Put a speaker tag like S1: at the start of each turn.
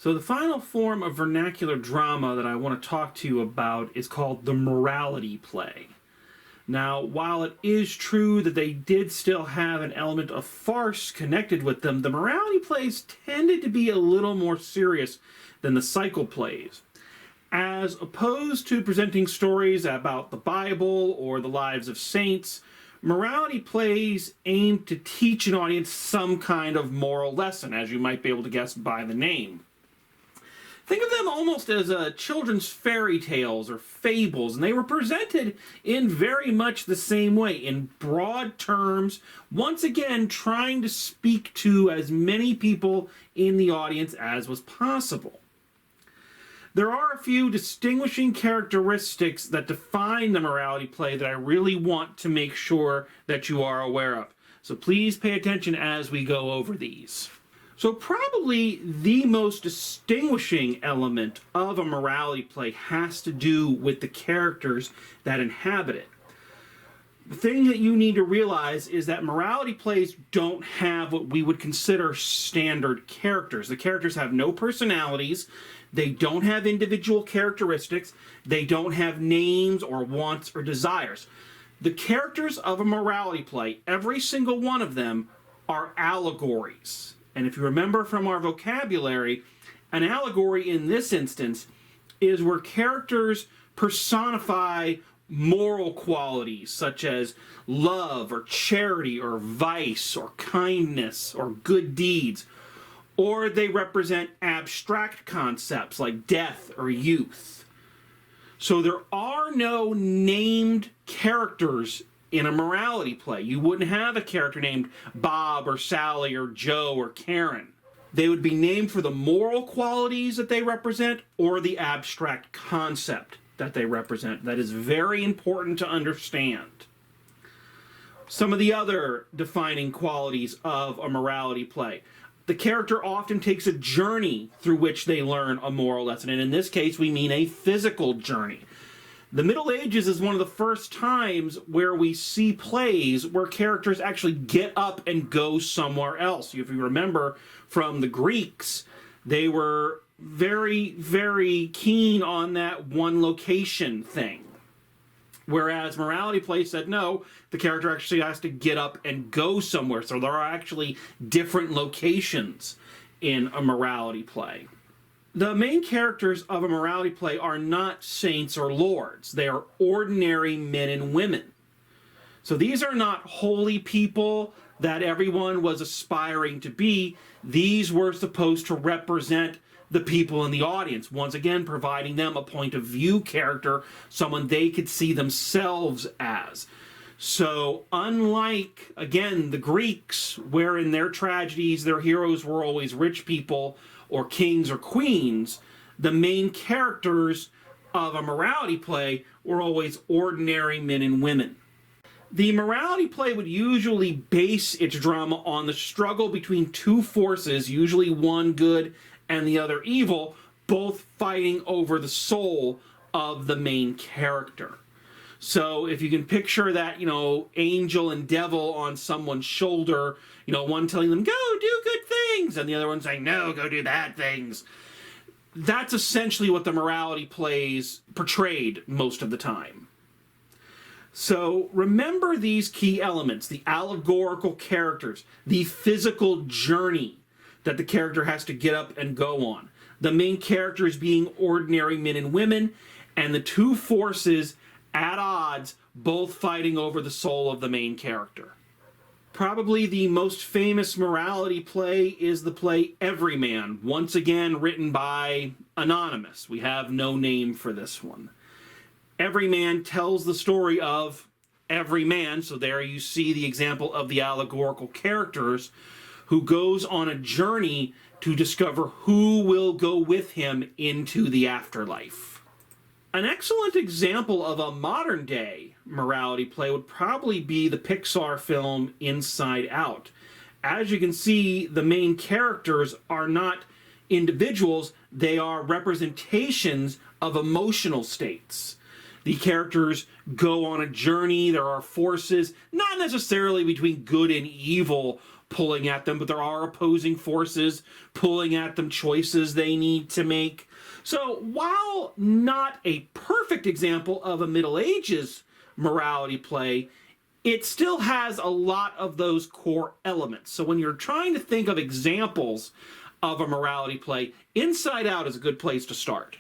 S1: So the final form of vernacular drama that I want to talk to you about is called the morality play. Now, while it is true that they did still have an element of farce connected with them, the morality plays tended to be a little more serious than the cycle plays. As opposed to presenting stories about the Bible or the lives of saints, morality plays aim to teach an audience some kind of moral lesson, as you might be able to guess by the name. Think of them almost as children's fairy tales or fables, and they were presented in very much the same way, in broad terms, once again trying to speak to as many people in the audience as was possible. There are a few distinguishing characteristics that define the morality play that I really want to make sure that you are aware of. So please pay attention as we go over these. So probably the most distinguishing element of a morality play has to do with the characters that inhabit it. The thing that you need to realize is that morality plays don't have what we would consider standard characters. The characters have no personalities, they don't have individual characteristics, they don't have names or wants or desires. The characters of a morality play, every single one of them, are allegories. And if you remember from our vocabulary, an allegory in this instance is where characters personify moral qualities such as love or charity or vice or kindness or good deeds, or they represent abstract concepts like death or youth. So there are no named characters in a morality play. You wouldn't have a character named Bob or Sally or Joe or Karen. They would be named for the moral qualities that they represent or the abstract concept that they represent. That is very important to understand. Some of the other defining qualities of a morality play. The character often takes a journey through which they learn a moral lesson, and in this case we mean a physical journey. The Middle Ages is one of the first times where we see plays where characters actually get up and go somewhere else. If you remember from the Greeks, they were very, very keen on that one location thing. Whereas morality play said, no, the character actually has to get up and go somewhere. So there are actually different locations in a morality play. The main characters of a morality play are not saints or lords. They are ordinary men and women. So these are not holy people that everyone was aspiring to be. These were supposed to represent the people in the audience, once again providing them a point of view character, someone they could see themselves as. So unlike, again, the Greeks, where in their tragedies their heroes were always rich people or kings or queens, the main characters of a morality play were always ordinary men and women. The morality play would usually base its drama on the struggle between two forces, usually one good and the other evil, both fighting over the soul of the main character. So if you can picture that, angel and devil on someone's shoulder, one telling them, go do good things, and the other one saying, no, go do bad things. That's essentially what the morality plays portrayed most of the time. So remember these key elements, the allegorical characters, the physical journey that the character has to get up and go on, the main characters being ordinary men and women, and the two forces at odds, both fighting over the soul of the main character. Probably the most famous morality play is the play Everyman, once again written by Anonymous. We have no name for this one. Everyman tells the story of every man, so there you see the example of the allegorical characters, who goes on a journey to discover who will go with him into the afterlife. An excellent example of a modern-day morality play would probably be the Pixar film Inside Out. As you can see, the main characters are not individuals, they are representations of emotional states. The characters go on a journey, there are forces, not necessarily between good and evil, pulling at them, but there are opposing forces pulling at them, choices they need to make. So while not a perfect example of a Middle Ages morality play, it still has a lot of those core elements. So when you're trying to think of examples of a morality play, Inside Out is a good place to start.